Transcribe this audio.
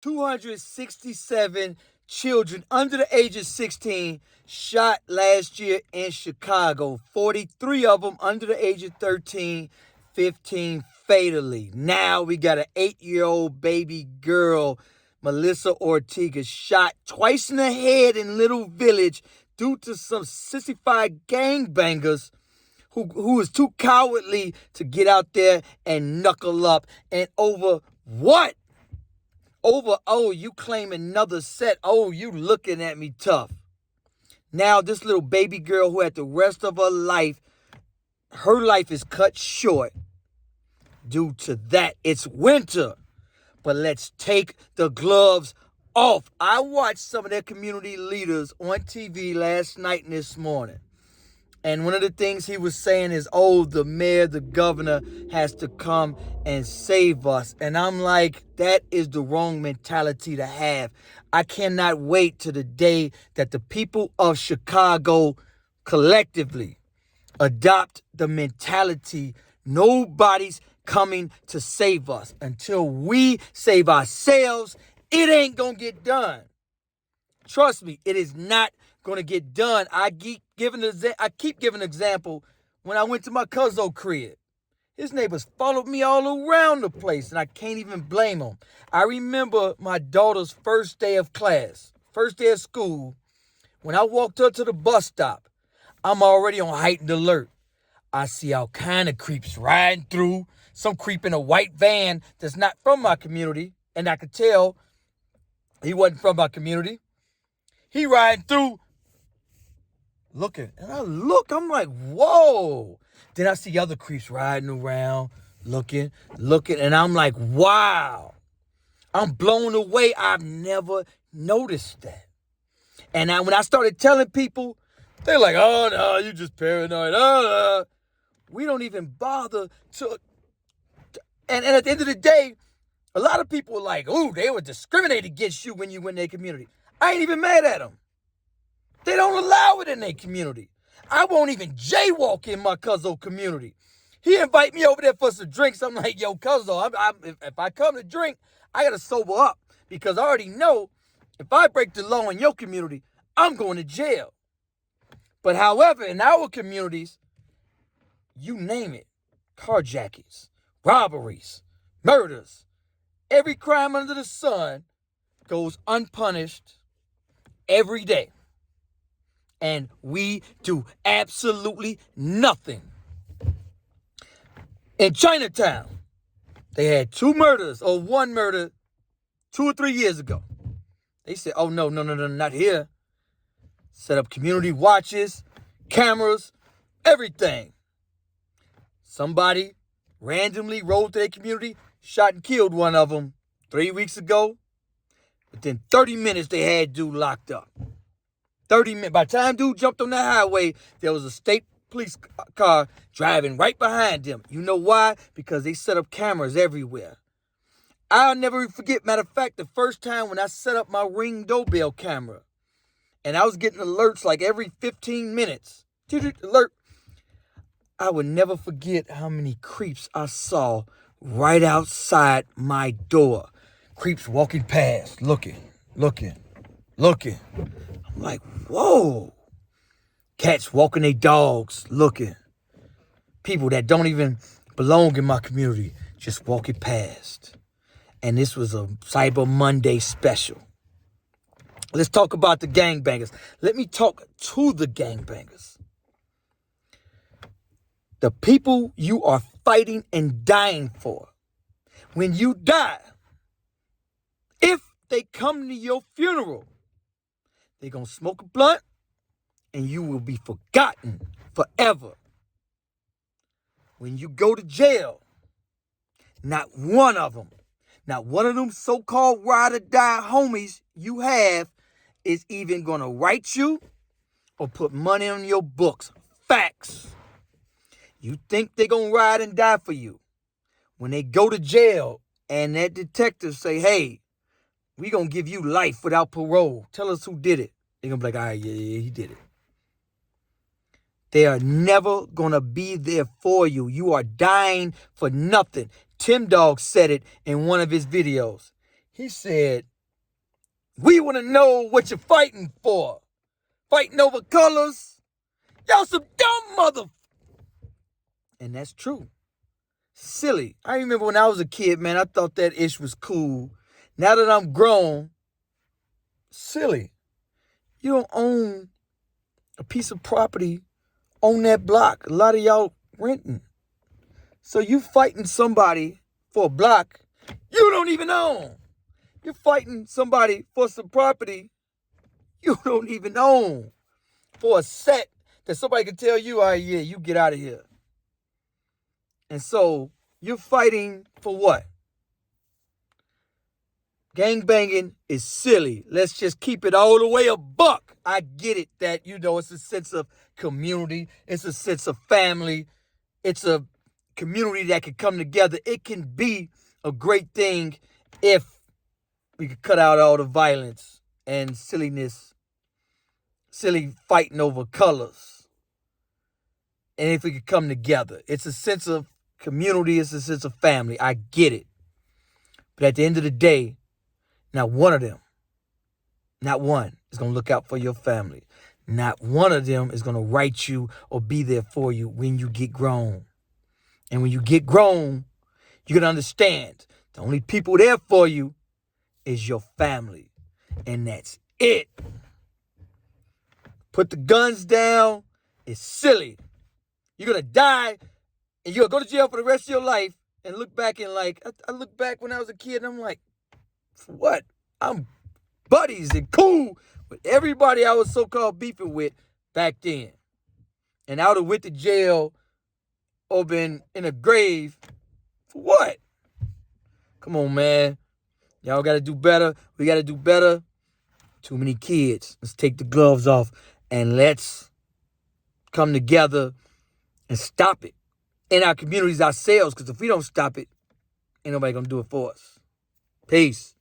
267 children under the age of 16 shot last year in Chicago. 43 of them under the age of 13, 15 fatally. Now we got an 8-year-old baby girl, Melissa Ortega, shot twice in the head in Little Village due to some sissified gangbangers who is too cowardly to get out there and knuckle up. And over what? Over, oh, you claim another set. Oh, you looking at me tough. Now this little baby girl who had the rest of her life is cut short due to that. It's winter, but let's take the gloves off. I watched some of their community leaders on TV last night and this morning. And one of the things he was saying is, oh, the mayor, the governor has to come and save us. And I'm like, that is the wrong mentality to have. I cannot wait to the day that the people of Chicago collectively adopt the mentality nobody's coming to save us. Until we save ourselves, it ain't going to get done. Trust me, it is not going to get done. I keep giving an example. When I went to my cousin's crib, his neighbors followed me all around the place, and I can't even blame them. I remember my daughter's first day of class, first day of school. When I walked up to the bus stop, I'm already on heightened alert. I see all kind of creeps riding through, some creep in a white van that's not from my community, and I could tell he wasn't from my community. He riding through, looking, and I'm like, whoa. Then I see other creeps riding around, looking, and I'm like, wow. I'm blown away. I've never noticed that. And when I started telling people, they're like, oh, no, you just paranoid. Oh, no. We don't even bother to. And at the end of the day, a lot of people are like, oh, they were discriminating against you when you went in their community. I ain't even mad at them. They don't allow it in their community. I won't even jaywalk in my cousin community. He invite me over there for some drinks. I'm like, yo, cousin, if I come to drink, I got to sober up. Because I already know if I break the law in your community, I'm going to jail. But however, in our communities, you name it, carjackings, robberies, murders, every crime under the sun goes unpunished every day. And we do absolutely nothing. In Chinatown, they had one murder 2 or 3 years ago. They said, oh, no, not here. Set up community watches, cameras, everything. Somebody randomly rode to their community, shot and killed one of them 3 weeks ago. Within 30 minutes, they had dude locked up. 30 minutes. By the time dude jumped on the highway, there was a state police car driving right behind him. You know why? Because they set up cameras everywhere. I'll never forget, matter of fact, the first time when I set up my Ring doorbell camera, and I was getting alerts like every 15 minutes. Alert. I would never forget how many creeps I saw right outside my door. Creeps walking past, looking. I'm like, whoa. Cats walking their dogs, looking. People that don't even belong in my community just walking past. And this was a Cyber Monday special. Let's talk about the gangbangers. Let me talk to the gangbangers. The people you are fighting and dying for. When you die, if they come to your funeral, they're going to smoke a blunt and you will be forgotten forever. When you go to jail, not one of them so-called ride or die homies you have is even going to write you or put money on your books. Facts. You think they're going to ride and die for you. When they go to jail and that detective say, hey, we going to give you life without parole. Tell us who did it. They're going to be like, all right, yeah, he did it. They are never going to be there for you. You are dying for nothing. Tim Dog said it in one of his videos. He said, we want to know what you're fighting for. Fighting over colors? Y'all some dumb mother. And that's true. Silly. I remember when I was a kid, man, I thought that ish was cool. Now that I'm grown, silly. You don't own a piece of property on that block. A lot of y'all renting. So you fighting somebody for a block you don't even own. You're fighting somebody for some property you don't even own. For a set that somebody can tell you, all right, yeah, you get out of here. And so you're fighting for what? Gangbanging is silly. Let's just keep it all the way a buck. I get it that, it's a sense of community. It's a sense of family. It's a community that can come together. It can be a great thing if we could cut out all the violence and silliness, silly fighting over colors. And if we could come together. It's a sense of community. It's a sense of family. I get it. But at the end of the day, not one of them, not one, is going to look out for your family. Not one of them is going to write you or be there for you when you get grown. And when you get grown, you're going to understand the only people there for you is your family. And that's it. Put the guns down. It's silly. You're going to die and you're going to go to jail for the rest of your life and look back and I look back when I was a kid and I'm like, for what? I'm buddies and cool with everybody I was so-called beefing with back then. And I would have went to jail or been in a grave. For what? Come on, man. Y'all got to do better. We got to do better. Too many kids. Let's take the gloves off and let's come together and stop it in our communities ourselves. Because if we don't stop it, ain't nobody going to do it for us. Peace.